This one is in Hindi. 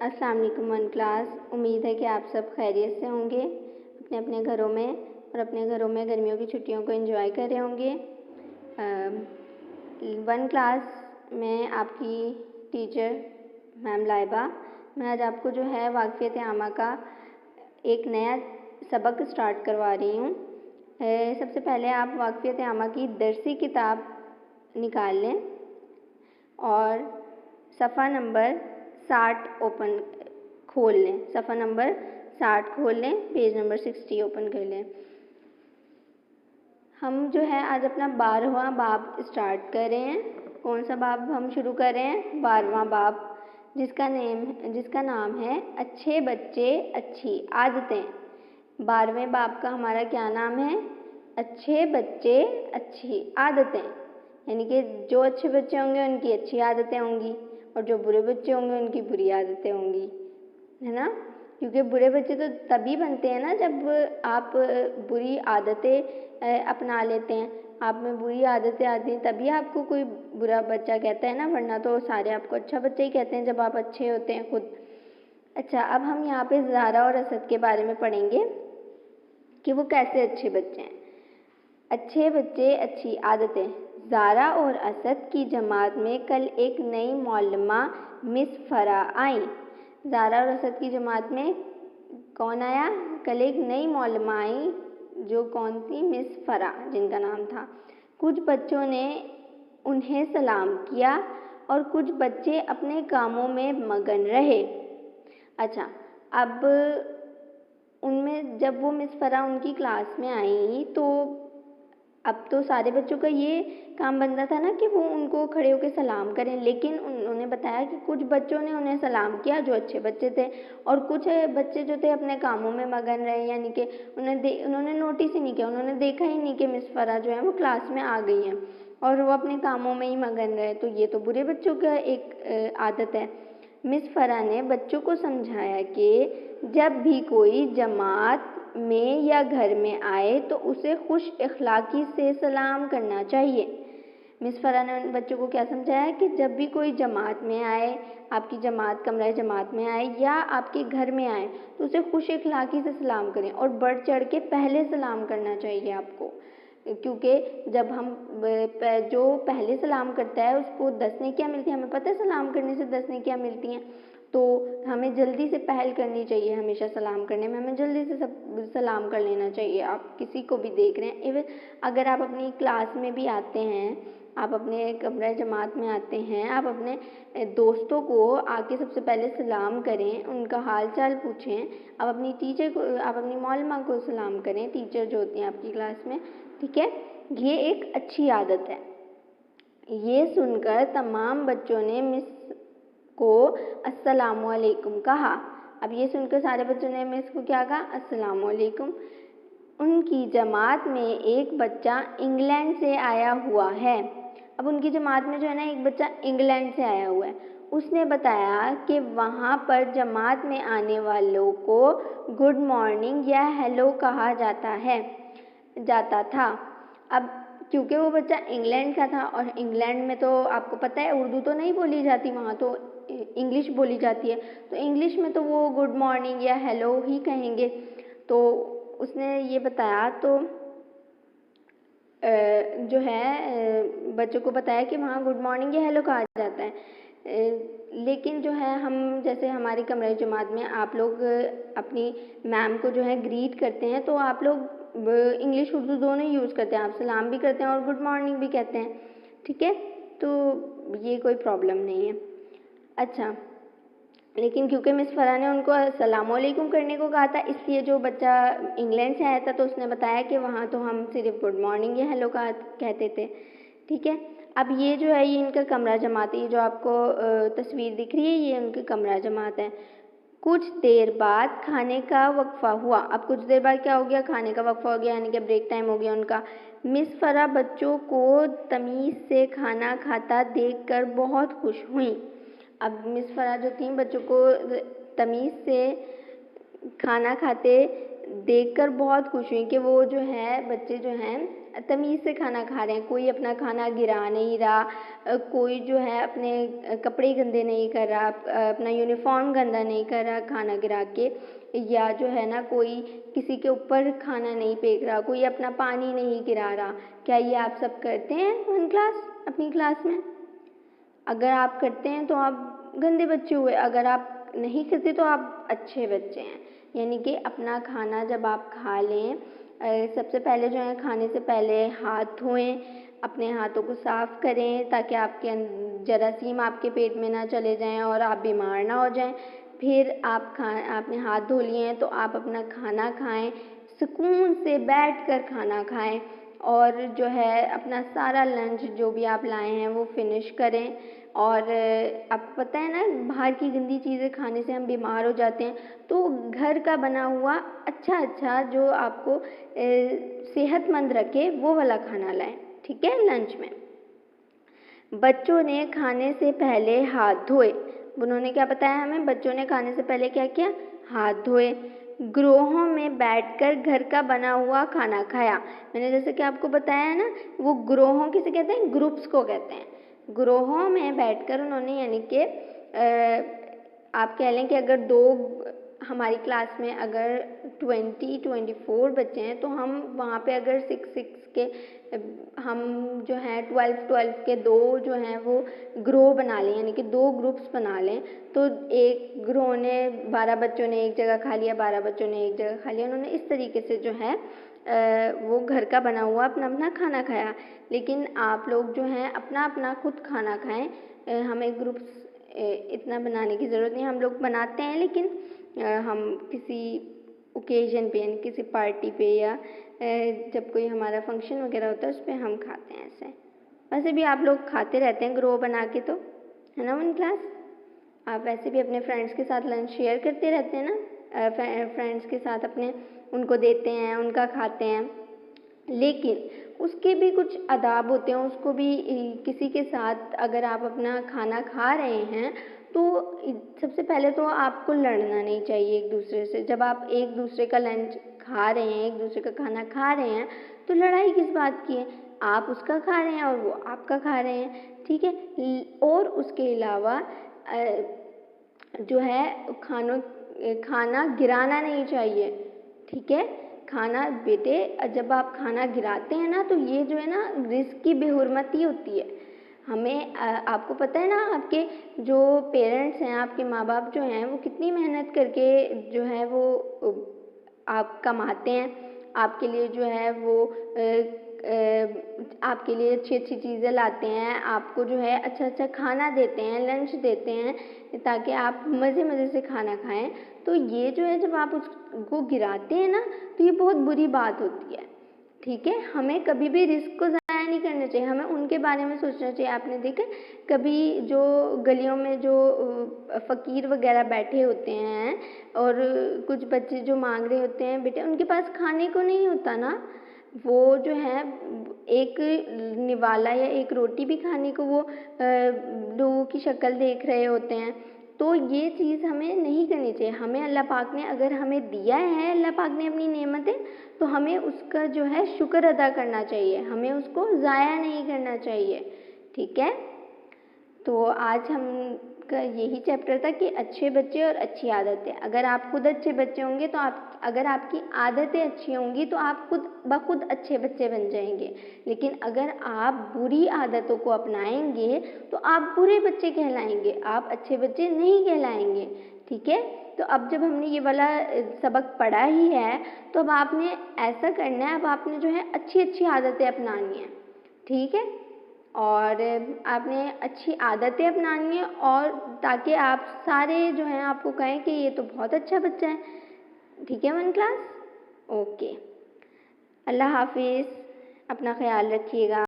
अस्सलाम वालेकुम वन क्लास। उम्मीद है कि आप सब खैरियत से होंगे, अपने अपने घरों में और अपने घरों में गर्मियों की छुट्टियों को एंजॉय कर रहे होंगे। वन क्लास में आपकी टीचर मैम लाइबा, मैं आज आपको जो है वाक़फ़ियत आमा का एक नया सबक स्टार्ट करवा रही हूँ। सबसे पहले आप वाक़फ़ियत आमा की दरसी किताब निकाल लें और सफ़ा नंबर 60 ओपन खोल लें। सफ़ा नंबर 60 खोल लें, पेज नंबर 60 ओपन कर लें। हम जो है आज अपना 12वां बाब स्टार्ट कर रहे हैं। कौन सा बाब हम शुरू कर रहे हैं? 12वां बाब, जिसका नाम है अच्छे बच्चे अच्छी आदतें। 12वें बाब का हमारा क्या नाम है? अच्छे बच्चे अच्छी आदतें। यानी कि जो अच्छे बच्चे होंगे उनकी अच्छी आदतें होंगी और जो बुरे बच्चे होंगे उनकी बुरी आदतें होंगी, है ना? क्योंकि बुरे बच्चे तो तभी बनते हैं ना जब आप बुरी आदतें अपना लेते हैं। आप में बुरी आदतें आती हैं तभी आपको कोई बुरा बच्चा कहता है ना, वरना तो सारे आपको अच्छा बच्चा ही कहते हैं जब आप अच्छे होते हैं खुद। अच्छा, अब हम यहाँ पे ज़ारा और असद के बारे में पढ़ेंगे कि वो कैसे अच्छे बच्चे हैं। अच्छे बच्चे अच्छी आदतें। ज़ारा और असद की जमात में कल एक नई मौलमा मिस फ़रा आई। ज़ारा और असद की जमात में कौन आया? कल एक नई मौलमा आई, जो कौन थी? मिस फ़रा, जिनका नाम था। कुछ बच्चों ने उन्हें सलाम किया और कुछ बच्चे अपने कामों में मगन रहे। अच्छा, अब उनमें जब वो मिस फ़रा उनकी क्लास में आई तो अब तो सारे बच्चों का ये काम बनता था ना कि वो उनको खड़े होकर सलाम करें, लेकिन उन्होंने बताया कि कुछ बच्चों ने उन्हें सलाम किया जो अच्छे बच्चे थे और कुछ बच्चे जो थे अपने कामों में मगन रहे, यानी कि उन्होंने नोटिस ही नहीं किया, उन्होंने देखा ही नहीं कि मिस फ़रा जो है वो क्लास में आ गई हैं और वो अपने कामों में ही मगन रहे। तो ये तो बुरे बच्चों का एक आदत है। मिस फ़रा ने बच्चों को समझाया कि जब भी कोई जमात में या घर में आए तो उसे खुश इखलाकी से सलाम करना चाहिए। मिस फ़रा ने उन बच्चों को क्या समझाया कि जब भी कोई जमात में आए, आपकी जमात कमरा जमात में आए या आपके घर में आए तो उसे खुश इखलाकी से सलाम करें और बढ़ चढ़ के पहले सलाम करना चाहिए आपको, क्योंकि जब हम जो पहले सलाम करता है उसको 10 नेकियां मिलती हैं। हमें पता है सलाम करने से 10 नेकियां मिलती हैं, तो हमें जल्दी से पहल करनी चाहिए। हमेशा सलाम करने में हमें जल्दी से सब सलाम कर लेना चाहिए। आप किसी को भी देख रहे हैं, इवन अगर आप अपनी क्लास में भी आते हैं, आप अपने कमरा जमात में आते हैं, आप अपने दोस्तों को आके सबसे पहले सलाम करें, उनका हाल चाल पूछें। आप अपनी टीचर को, आप अपनी मौलमा को सलाम करें, टीचर जो होती हैं आपकी क्लास में, ठीक है? ये एक अच्छी आदत है। ये सुनकर तमाम बच्चों ने मिस को अस्सलामु अलैकुम कहा। अब ये सुनकर सारे बच्चों ने मिस को क्या कहा? अस्सलामु अलैकुम। उनकी जमात में एक बच्चा इंग्लैंड से आया हुआ है। अब उनकी जमात में जो है ना एक बच्चा इंग्लैंड से आया हुआ है। उसने बताया कि वहाँ पर जमात में आने वालों को गुड मॉर्निंग या हेलो कहा जाता था। अब क्योंकि वो बच्चा इंग्लैंड का था और इंग्लैंड में तो आपको पता है उर्दू तो नहीं बोली जाती, वहाँ तो इंग्लिश बोली जाती है, तो इंग्लिश में तो वो गुड मॉर्निंग या हेलो ही कहेंगे। तो उसने ये बताया, तो जो है बच्चों को बताया कि वहाँ गुड मॉर्निंग या हेलो कहा जाता है। लेकिन जो है हम जैसे हमारी कमरे जमात में आप लोग अपनी मैम को जो है ग्रीट करते हैं, तो आप लोग इंग्लिश उर्दू दोनों ही यूज़ करते हैं। आप सलाम भी करते हैं और गुड मॉर्निंग भी कहते हैं, ठीक है? तो ये कोई प्रॉब्लम नहीं है। अच्छा, लेकिन क्योंकि मिस फ़रा ने उनको अस्सलामु अलैकुम करने को कहा था, इसलिए जो बच्चा इंग्लैंड से आया था तो उसने बताया कि वहाँ तो हम सिर्फ गुड मॉर्निंग या हेलो कहते थे, ठीक है? अब ये जो है ये इनका कमरा जमात है। ये जो आपको तस्वीर दिख रही है ये उनकी कमरा जमात है। कुछ देर बाद खाने का वक्फ़ा हुआ। अब कुछ देर बाद क्या हो गया? खाने का वक्फ़ा हो गया, यानी कि ब्रेक टाइम हो गया उनका। मिस फ़रा बच्चों को तमीज़ से खाना खाता देखकर बहुत खुश हुई। अब मिस फ़रा जो थी बच्चों को तमीज़ से खाना खाते देखकर बहुत खुश हुई कि वो जो है बच्चे जो हैं तमीज़ से खाना खा रहे हैं, कोई अपना खाना गिरा नहीं रहा, कोई जो है अपने कपड़े गंदे नहीं कर रहा, अपना यूनिफॉर्म गंदा नहीं कर रहा खाना गिरा के, या जो है ना कोई किसी के ऊपर खाना नहीं फेंक रहा, कोई अपना पानी नहीं गिरा रहा। क्या ये आप सब करते हैं वन क्लास अपनी क्लास में? अगर आप करते हैं तो आप गंदे बच्चे हुए, अगर आप नहीं करते तो आप अच्छे बच्चे हैं। यानी कि अपना खाना जब आप खा लें, सबसे पहले जो है खाने से पहले हाथ धोएं, अपने हाथों को साफ़ करें ताकि आपके जरासीम आपके पेट में ना चले जाएं और आप बीमार ना हो जाएं। फिर आपने हाथ धो लिए हैं तो आप अपना खाना खाएं, सुकून से बैठकर खाना खाएं और जो है अपना सारा लंच जो भी आप लाए हैं वो फिनिश करें। और आपको पता है ना, बाहर की गंदी चीज़ें खाने से हम बीमार हो जाते हैं, तो घर का बना हुआ अच्छा जो आपको सेहतमंद रखे वो वाला खाना लाएं, ठीक है। लंच में बच्चों ने खाने से पहले हाथ धोए। उन्होंने क्या बताया हमें? बच्चों ने खाने से पहले क्या किया? हाथ धोए। ग्रोहों में बैठकर घर का बना हुआ खाना खाया। मैंने जैसे कि आपको बताया है ना, वो ग्रोहों किसे कहते हैं? ग्रुप्स को कहते हैं। ग्रोहों में बैठकर उन्होंने, यानी कि आप कह लें कि अगर हमारी क्लास में अगर 24 बच्चे हैं तो हम वहाँ पे अगर 6 के हम जो हैं 12 के 2 जो हैं वो ग्रो बना लें, यानी कि 2 ग्रुप्स बना लें, तो एक ग्रो ने 12 बच्चों ने एक जगह खा लिया, 12 बच्चों ने एक जगह खा लिया। उन्होंने इस तरीके से जो है वो घर का बना हुआ अपना खाना खाया। लेकिन आप लोग जो हैं अपना खुद खाना खाएं। हमें ग्रुप्स इतना बनाने की ज़रूरत नहीं, हम लोग बनाते हैं लेकिन हम किसी ओकेजन पे, यानी किसी पार्टी पे, या जब कोई हमारा फंक्शन वगैरह होता है उस पर हम खाते हैं ऐसे। वैसे भी आप लोग खाते रहते हैं ग्रो बना के, तो है ना वन क्लास? आप वैसे भी अपने फ्रेंड्स के साथ लंच शेयर करते रहते हैं ना, फ्रेंड्स के साथ अपने उनको देते हैं, उनका खाते हैं। लेकिन उसके भी कुछ आदाब होते हैं, उसको भी किसी के साथ अगर आप अपना खाना खा रहे हैं तो सबसे पहले तो आपको लड़ना नहीं चाहिए एक दूसरे से। जब आप एक दूसरे का लंच खा रहे हैं, एक दूसरे का खाना खा रहे हैं, तो लड़ाई किस बात की है? आप उसका खा रहे हैं और वो आपका खा रहे हैं, ठीक है। और उसके अलावा जो है खाना गिराना नहीं चाहिए, ठीक है। खाना बेटे, जब आप खाना गिराते हैं ना तो ये जो है ना रिस्क की बेहुरमती होती है। हमें आपको पता है ना, आपके जो पेरेंट्स हैं, आपके माँ बाप जो हैं, वो कितनी मेहनत करके जो है वो आप कमाते हैं, आपके लिए जो है वो आपके लिए अच्छी चीज़ें लाते हैं, आपको जो है अच्छा खाना देते हैं, लंच देते हैं, ताकि आप मज़े से खाना खाएं। तो ये जो है जब आप उसको गिराते हैं ना तो ये बहुत बुरी बात होती है, ठीक है। हमें कभी भी रिस्क को ज़ाया नहीं करना चाहिए, हमें उनके बारे में सोचना चाहिए। आपने देखा कभी जो गलियों में जो फ़कीर वगैरह बैठे होते हैं और कुछ बच्चे जो मांग रहे होते हैं, बेटे उनके पास खाने को नहीं होता ना, वो जो है एक निवाला या एक रोटी भी खाने को वो लोगों की शक्ल देख रहे होते हैं। तो ये चीज़ हमें नहीं करनी चाहिए। हमें अल्लाह पाक ने अगर हमें दिया है, अल्लाह पाक ने अपनी नेमतें, तो हमें उसका जो है शुक्र अदा करना चाहिए, हमें उसको ज़ाया नहीं करना चाहिए, ठीक है। तो आज हम का यही चैप्टर था कि अच्छे बच्चे और अच्छी आदतें। अगर आप खुद अच्छे बच्चे होंगे तो अगर आपकी आदतें अच्छी होंगी तो आप खुद ब खुद अच्छे बच्चे बन जाएंगे। लेकिन अगर आप बुरी आदतों को अपनाएंगे तो आप बुरे बच्चे कहलाएंगे, आप अच्छे बच्चे नहीं कहलाएंगे, ठीक है। तो अब जब हमने ये वाला सबक पढ़ा ही है तो अब आपने ऐसा करना है, अब आपने जो है अच्छी आदतें अपनानी है, ठीक है। और आपने अच्छी आदतें अपनानी है, और ताकि आप सारे जो हैं आपको कहें कि ये तो बहुत अच्छा बच्चा है, ठीक है वन क्लास? ओके, अल्लाह हाफिज़, अपना ख्याल रखिएगा।